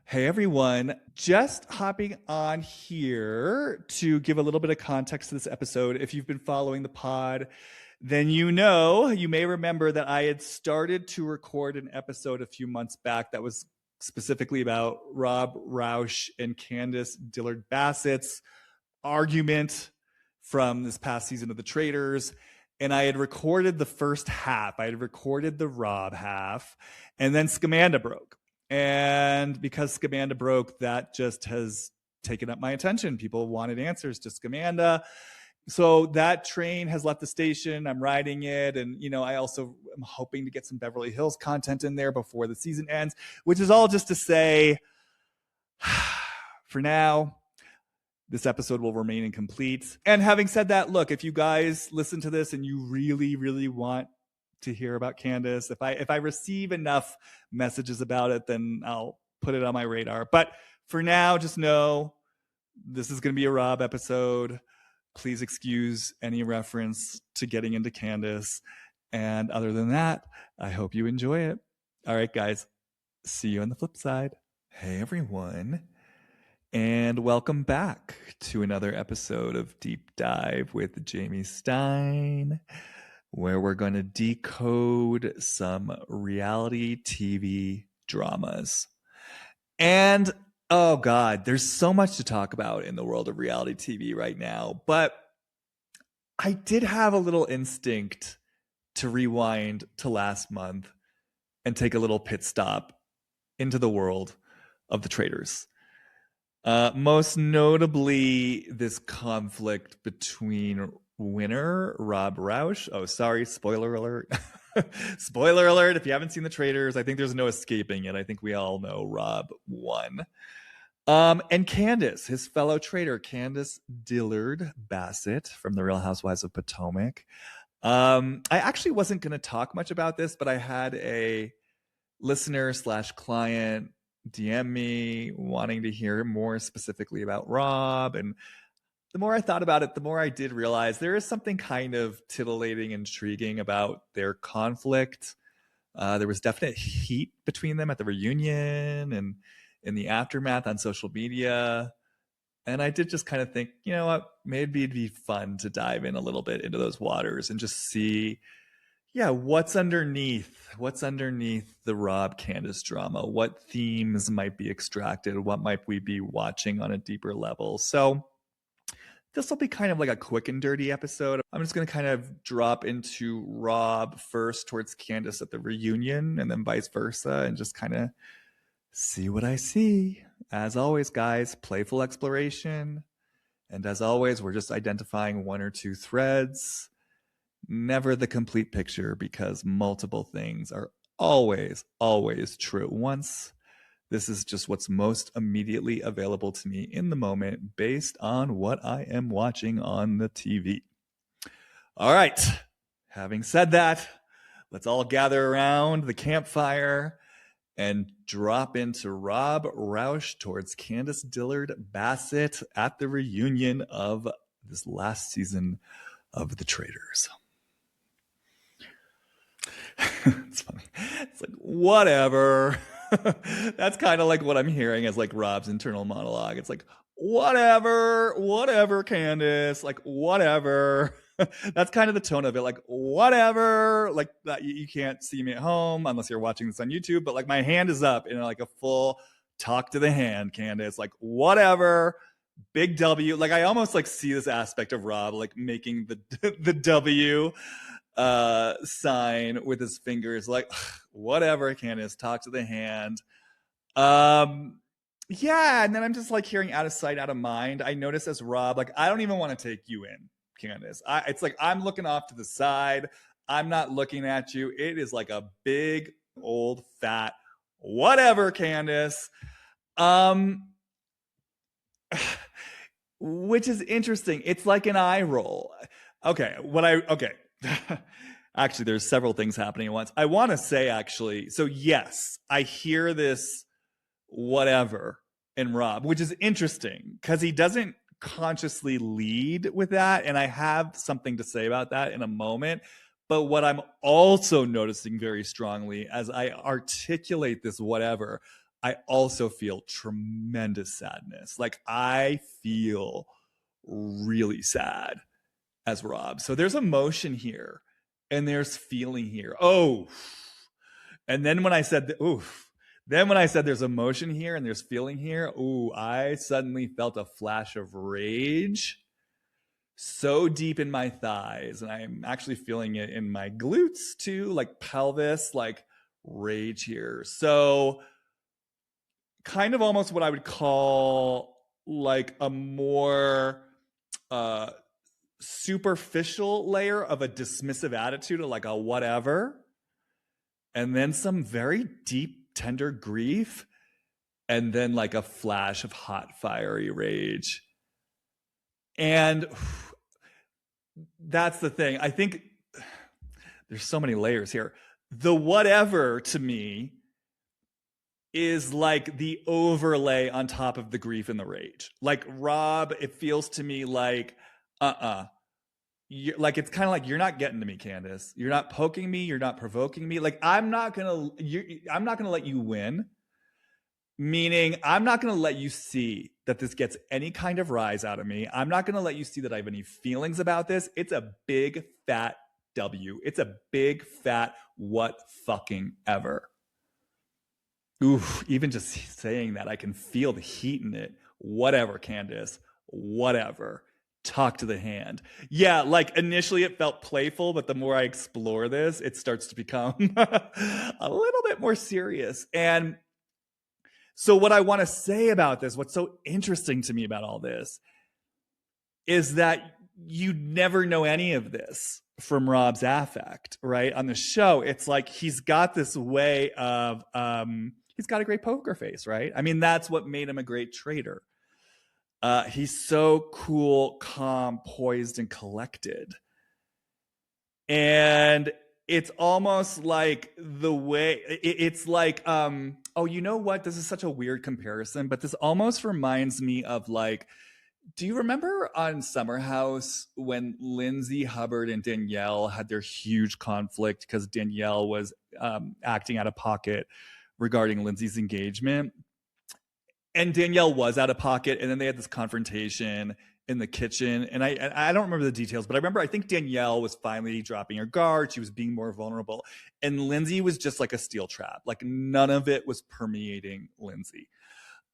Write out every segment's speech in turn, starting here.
Hey everyone, just hopping on here to give a little bit of context to this episode. If you've been following the pod, then you may remember that I had started to record an episode a few months back that was specifically about Rob Rausch and Candace Dillard Bassett's argument from this past season of the Traitors. And I had recorded the first half. I had recorded the Rob half, and then Scamanda broke. And because Scamanda broke, that just has taken up my attention. People wanted answers to Scamanda. So that train has left the station. I'm riding it. And, I also am hoping to get some Beverly Hills content in there before the season ends, which is all just to say, for now, this episode will remain incomplete. And having said that, look, if you guys listen to this and you really, really want to hear about Candace, if I receive enough messages about it, then I'll put it on my radar. But for now, just know this is going to be a Rob episode. Please excuse any reference to getting into Candace. And other than that, I hope you enjoy it. All right, guys. See you on the flip side. Hey, everyone. And welcome back to another episode of Deep Dive with Jamie Stein, where we're going to decode some reality TV dramas. And, oh God, there's so much to talk about in the world of reality TV right now. But I did have a little instinct to rewind to last month and take a little pit stop into the world of the Traitors. Most notably, this conflict between winner Rob Rausch. Oh, sorry, spoiler alert. Spoiler alert. If you haven't seen the Traitors, I think there's no escaping it. I think we all know Rob won. And Candace, his fellow traitor, Candace Dillard Bassett from The Real Housewives of Potomac. I actually wasn't going to talk much about this, but I had a listener/client DM me wanting to hear more specifically about Rob. And the more I thought about it, the more I did realize there is something kind of titillating, intriguing about their conflict. There was definite heat between them at the reunion and in the aftermath on social media. And I did just kind of think, you know what, maybe it'd be fun to dive in a little bit into those waters and just see, what's underneath the Rob Candace drama? What themes might be extracted? What might we be watching on a deeper level? So this will be kind of like a quick and dirty episode. I'm just going to kind of drop into Rob first towards Candace at the reunion and then vice versa and just kind of see what I see. As always, guys, playful exploration. And as always, we're just identifying one or two threads. Never the complete picture because multiple things are always true at once. This is just what's most immediately available to me in the moment based on what I am watching on the TV. All right. Having said that, let's all gather around the campfire and drop into Rob Rausch towards Candace Dillard Bassett at the reunion of this last season of The Traitors. It's funny. It's like, whatever. That's kind of like what I'm hearing as like Rob's internal monologue. It's like, whatever, Candace, like, whatever. That's kind of the tone of it. Like, whatever, like that. You can't see me at home unless you're watching this on YouTube, but like my hand is up in like a full talk to the hand, Candace, like, whatever. Big W. Like, I almost like see this aspect of Rob, like making the W sign with his fingers, like, whatever, Candace, talk to the hand. And then I'm just like hearing out of sight, out of mind. I notice as Rob, like, I don't even want to take you in, Candace. It's like I'm looking off to the side. I'm not looking at you. It is like a big old fat whatever, Candace. Which is interesting. It's like an eye roll. Okay. Actually, there's several things happening at once. I want to say, actually, so yes, I hear this whatever in Rob, which is interesting because he doesn't consciously lead with that. And I have something to say about that in a moment. But what I'm also noticing very strongly as I articulate this whatever, I also feel tremendous sadness. Like I feel really sad as Rob. So there's emotion here and there's feeling here. Oh, and then when I said, oof, then when I said there's emotion here and there's feeling here, ooh, I suddenly felt a flash of rage so deep in my thighs. And I'm actually feeling it in my glutes too, like pelvis, like rage here. So kind of almost what I would call like a more uh, superficial layer of a dismissive attitude, of like a whatever, and then some very deep, tender grief, and then like a flash of hot, fiery rage. And that's the thing. I think there's so many layers here. The whatever to me is like the overlay on top of the grief and the rage. Like Rob, it feels to me like, like it's kind of like, you're not getting to me, Candace. You're not poking me. You're not provoking me. Like I'm not gonna let you win. Meaning, I'm not gonna let you see that this gets any kind of rise out of me. I'm not gonna let you see that I have any feelings about this. It's a big fat W. It's a big fat what fucking ever. Oof, even just saying that, I can feel the heat in it. Whatever, Candace. Whatever. Talk to the hand. Yeah, like initially it felt playful, but the more I explore this, it starts to become a little bit more serious. And so, what I want to say about this, what's so interesting to me about all this, is that you never know any of this from Rob's affect, right? On the show, it's like he's got this way of, he's got a great poker face, right? I mean, that's what made him a great traitor. He's so cool, calm, poised, and collected. And it's almost like the way, it's like, oh, you know what? This is such a weird comparison, but this almost reminds me of like, do you remember on Summer House when Lindsay Hubbard and Danielle had their huge conflict because Danielle was acting out of pocket regarding Lindsay's engagement? And Danielle was out of pocket, and then they had this confrontation in the kitchen. And I don't remember the details, but I think Danielle was finally dropping her guard. She was being more vulnerable. And Lindsay was just like a steel trap. Like none of it was permeating Lindsay.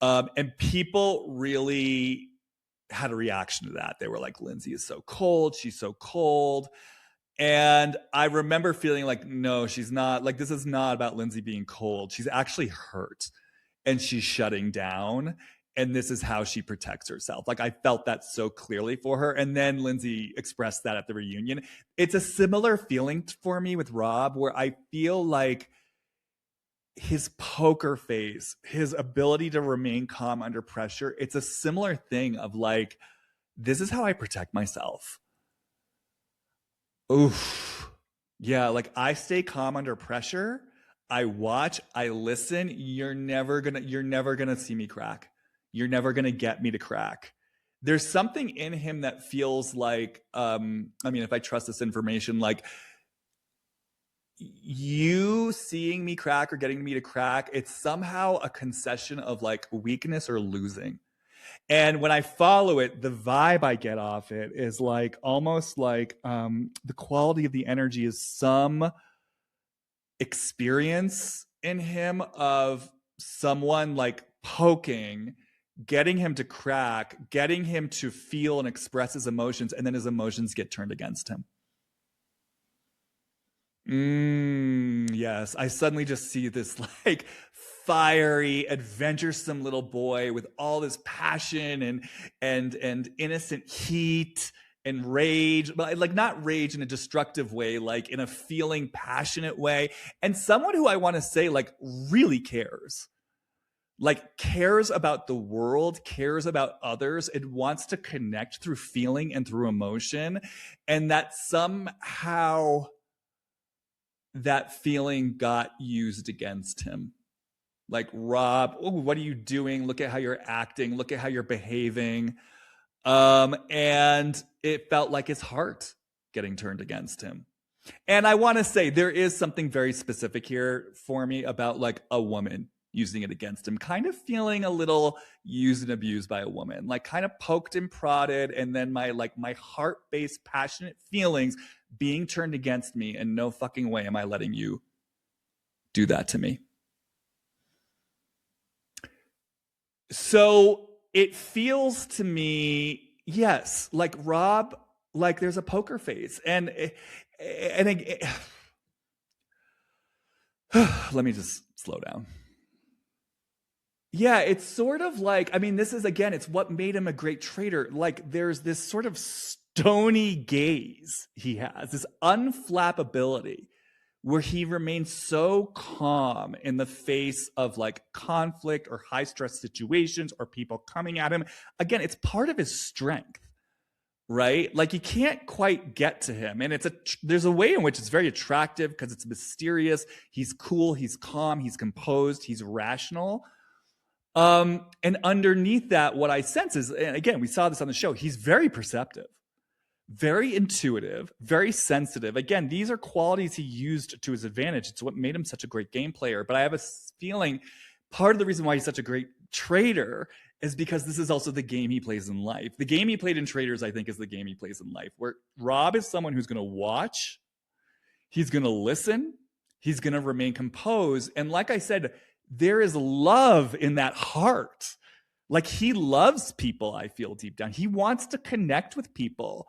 And people really had a reaction to that. They were like, Lindsay is so cold. She's so cold. And I remember feeling like, no, she's not. Like, this is not about Lindsay being cold. She's actually hurt and she's shutting down. And this is how she protects herself. Like, I felt that so clearly for her. And then Lindsay expressed that at the reunion. It's a similar feeling for me with Rob, where I feel like his poker face, his ability to remain calm under pressure, it's a similar thing of like, this is how I protect myself. Oof. Yeah, like I stay calm under pressure. I watch, I listen. You're never gonna see me crack. You're never gonna get me to crack. There's something in him that feels like, I mean, if I trust this information, like you seeing me crack or getting me to crack, it's somehow a concession of like weakness or losing. And when I follow it, the vibe I get off it is like almost like the quality of the energy is some experience in him of someone like poking, getting him to crack, getting him to feel and express his emotions, and then his emotions get turned against him. Yes, I suddenly just see this like fiery, adventuresome little boy with all this passion and innocent heat and rage, but like not rage in a destructive way, like in a feeling passionate way, and someone who I want to say like really cares. Like cares about the world, cares about others, it wants to connect through feeling and through emotion, and that somehow that feeling got used against him. Like, Rob, oh, what are you doing? Look at how you're acting. Look at how you're behaving. And it felt like his heart getting turned against him. And I want to say there is something very specific here for me about like a woman using it against him, kind of feeling a little used and abused by a woman, like kind of poked and prodded, and then my heart-based passionate feelings being turned against me, and no fucking way am I letting you do that to me. So it feels to me, yes, like Rob, like there's a poker face, and let me just slow down. Yeah, it's sort of like, I mean, this is, again, it's what made him a great traitor. Like, there's this sort of stony gaze he has, this unflappability, where he remains so calm in the face of like conflict or high stress situations or people coming at him. Again, it's part of his strength, right? Like, you can't quite get to him, and there's a way in which it's very attractive because it's mysterious. He's cool, he's calm, he's composed, he's rational. And underneath that, what I sense is, and again, we saw this on the show, he's very perceptive, very intuitive, very sensitive. Again, these are qualities he used to his advantage. It's what made him such a great game player. But I have a feeling part of the reason why he's such a great traitor is because this is also the game he plays in life. The game he played in Traitors, I think, is the game he plays in life, where Rob is someone who's going to watch, he's going to listen, he's going to remain composed. And like I said, there is love in that heart. Like, he loves people, I feel deep down. He wants to connect with people.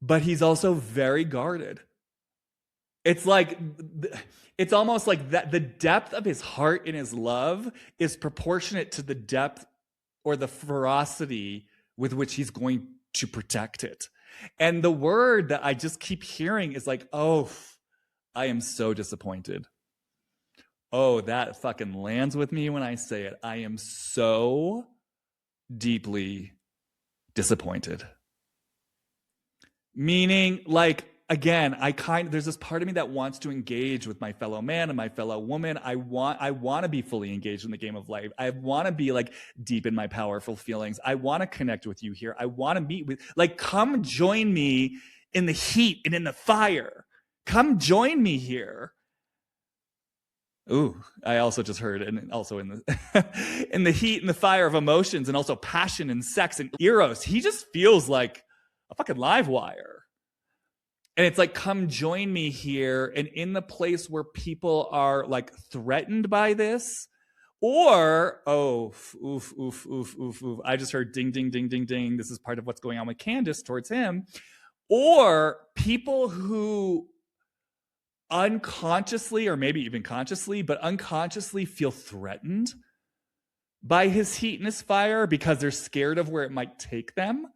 But he's also very guarded. It's like, it's almost like that the depth of his heart and his love is proportionate to the depth or the ferocity with which he's going to protect it. And the word that I just keep hearing is like, oh, I am so disappointed. Oh, that fucking lands with me when I say it. I am so deeply disappointed. Meaning, like, again, there's this part of me that wants to engage with my fellow man and my fellow woman. I want to be fully engaged in the game of life. I want to be like deep in my powerful feelings. I want to connect with you here. I want to meet with, like, come join me in the heat and in the fire. Come join me here. Ooh, I also just heard, and also in the in the heat and the fire of emotions, and also passion and sex and eros. He just feels like a fucking live wire. And it's like, come join me here, and in the place where people are like threatened by this, or oof. I just heard ding, ding, ding, ding, ding. This is part of what's going on with Candace towards him. Or people who unconsciously, or maybe even consciously, but unconsciously feel threatened by his heat and his fire because they're scared of where it might take them.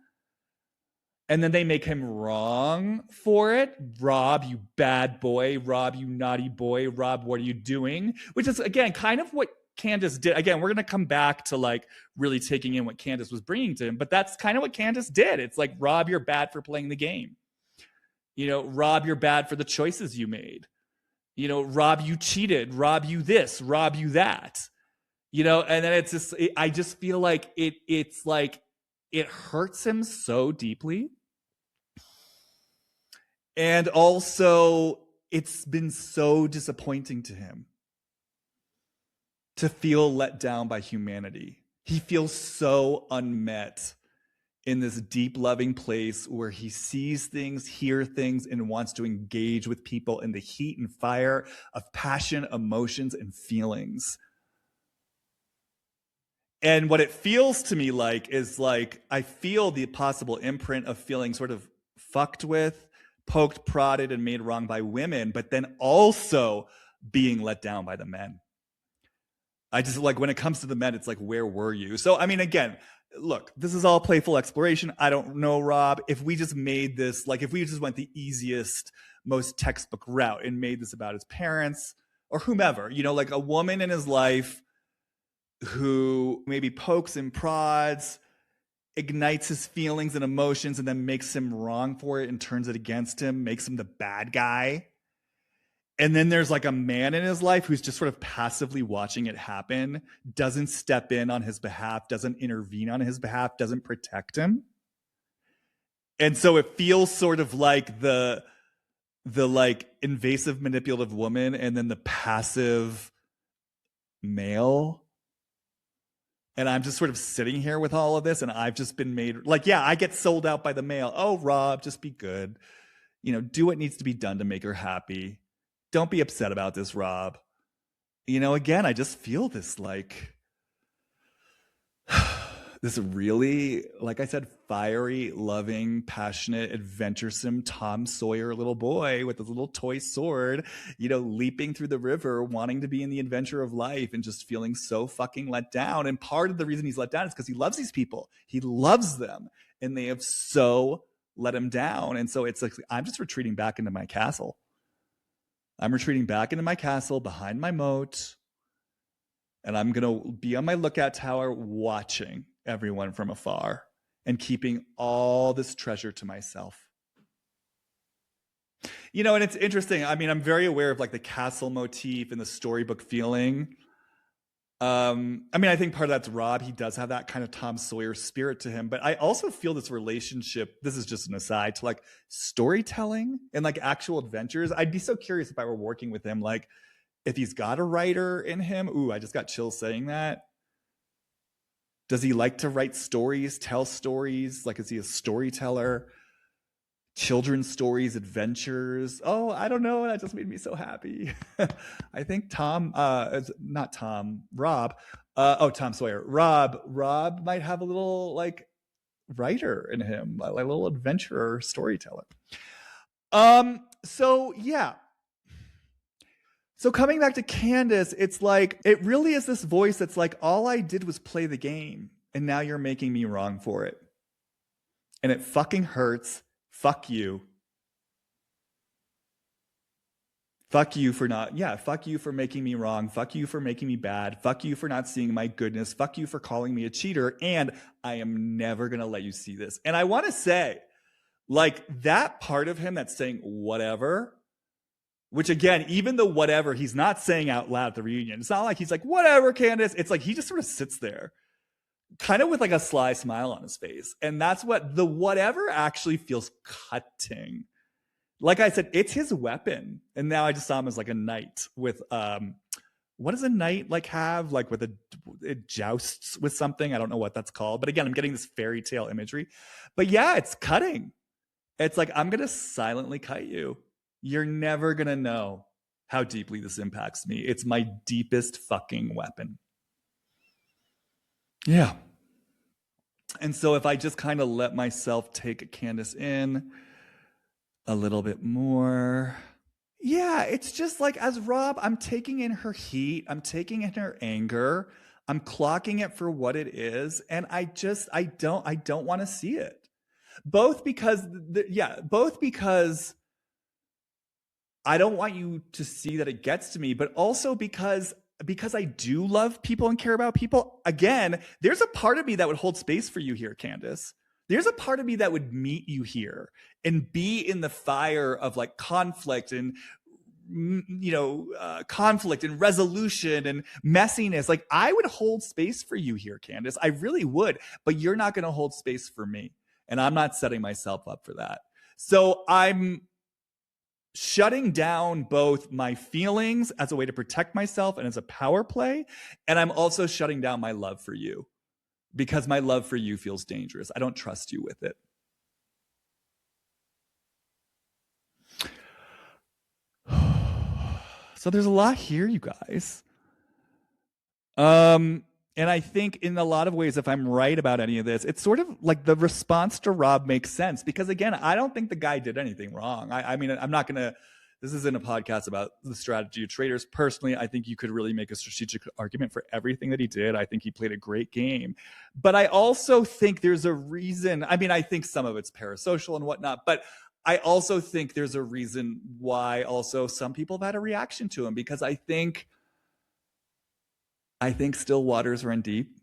And then they make him wrong for it. Rob, you bad boy. Rob, you naughty boy. Rob, what are you doing? Which is, again, kind of what Candace did. Again, we're going to come back to like really taking in what Candace was bringing to him, but that's kind of what Candace did. It's like, Rob, you're bad for playing the game. You know, Rob, you're bad for the choices you made. You know, Rob, you cheated. Rob, you this. Rob, you that. You know, and then it's just, I just feel like it's like, it hurts him so deeply. And also, it's been so disappointing to him to feel let down by humanity. He feels so unmet in this deep, loving place where he sees things, hears things, and wants to engage with people in the heat and fire of passion, emotions, and feelings. And what it feels to me like is like, I feel the possible imprint of feeling sort of fucked with, poked, prodded, and made wrong by women, but then also being let down by the men. I just, like, when it comes to the men, it's like, where were you? So, I mean, again, look, this is all playful exploration. I don't know, Rob, if we just made this, like, if we just went the easiest, most textbook route and made this about his parents or whomever, you know, like a woman in his life who maybe pokes and prods, ignites his feelings and emotions, and then makes him wrong for it and turns it against him, makes him the bad guy. And then there's like a man in his life who's just sort of passively watching it happen, doesn't step in on his behalf, doesn't intervene on his behalf, doesn't protect him. And so it feels sort of like the like invasive, manipulative woman, and then the passive, mail. And I'm just sort of sitting here with all of this, and I've just been made like, yeah, I get sold out by the mail. Oh, Rob, just be good. Do what needs to be done to make her happy. Don't be upset about this, Rob. Again, I just feel this like this really, like I said, fiery, loving, passionate, adventuresome Tom Sawyer little boy with his little toy sword, leaping through the river, wanting to be in the adventure of life and just feeling so fucking let down. And part of the reason he's let down is because he loves these people. He loves them, and they have so let him down. And so it's like, I'm just retreating back into my castle. I'm retreating back into my castle behind my moat. And I'm going to be on my lookout tower watching everyone from afar and keeping all this treasure to myself. And it's interesting. I mean, I'm very aware of like the castle motif and the storybook feeling. I think part of that's Rob. He does have that kind of Tom Sawyer spirit to him, but I also feel this relationship, this is just an aside, to like storytelling and like actual adventures. I'd be so curious if I were working with him, like if he's got a writer in him. Ooh, I just got chills saying that. Does he like to write stories, tell stories? Like, is he a storyteller? Children's stories, adventures? Oh, I don't know. That just made me so happy. I think Rob. Tom Sawyer. Rob might have a little like writer in him, like a little adventurer, storyteller. So yeah. So coming back to Candace, it's like, it really is this voice that's like, all I did was play the game, and now you're making me wrong for it. And it fucking hurts. Fuck you. Fuck you for fuck you for making me wrong. Fuck you for making me bad. Fuck you for not seeing my goodness. Fuck you for calling me a cheater. And I am never going to let you see this. And I want to say, like, that part of him that's saying whatever, which again, even the whatever, he's not saying out loud at the reunion. It's not like he's like, whatever, Candace. It's like he just sort of sits there, kind of with like a sly smile on his face. And that's what the whatever actually feels cutting. Like I said, it's his weapon. And now I just saw him as like a knight with, what does a knight like have? Like with it jousts with something. I don't know what that's called. But again, I'm getting this fairy tale imagery. But yeah, it's cutting. It's like, I'm going to silently cut you. You're never going to know how deeply this impacts me. It's my deepest fucking weapon. Yeah. And so if I just kind of let myself take Candace in a little bit more. Yeah, it's just like, as Rob, I'm taking in her heat. I'm taking in her anger. I'm clocking it for what it is. And I don't want to see it. Both because I don't want you to see that it gets to me, but also because I do love people and care about people. Again, there's a part of me that would hold space for you here, Candace. There's a part of me that would meet you here and be in the fire of like conflict and conflict and resolution and messiness. Like, I would hold space for you here, Candace. I really would, but you're not going to hold space for me. And I'm not setting myself up for that. So I'm shutting down both my feelings as a way to protect myself and as a power play. And I'm also shutting down my love for you because my love for you feels dangerous. I don't trust you with it. So there's a lot here, you guys. And I think in a lot of ways, if I'm right about any of this, it's sort of like the response to Rob makes sense because, again, I don't think the guy did anything wrong. I mean, I'm not going to, this isn't a podcast about the strategy of Traitors. Personally, I think you could really make a strategic argument for everything that he did. I think he played a great game. But I also think there's a reason. I mean, I think some of it's parasocial and whatnot, but I also think there's a reason why also some people have had a reaction to him because I think still waters run deep.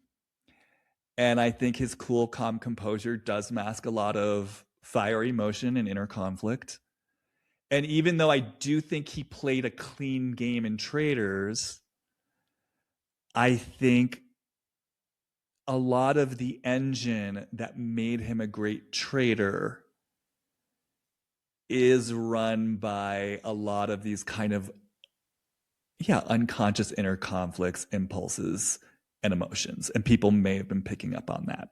And I think his cool, calm composure does mask a lot of fiery emotion and inner conflict. And even though I do think he played a clean game in Traitors, I think a lot of the engine that made him a great traitor is run by a lot of these kind of, unconscious inner conflicts, impulses, and emotions. And people may have been picking up on that.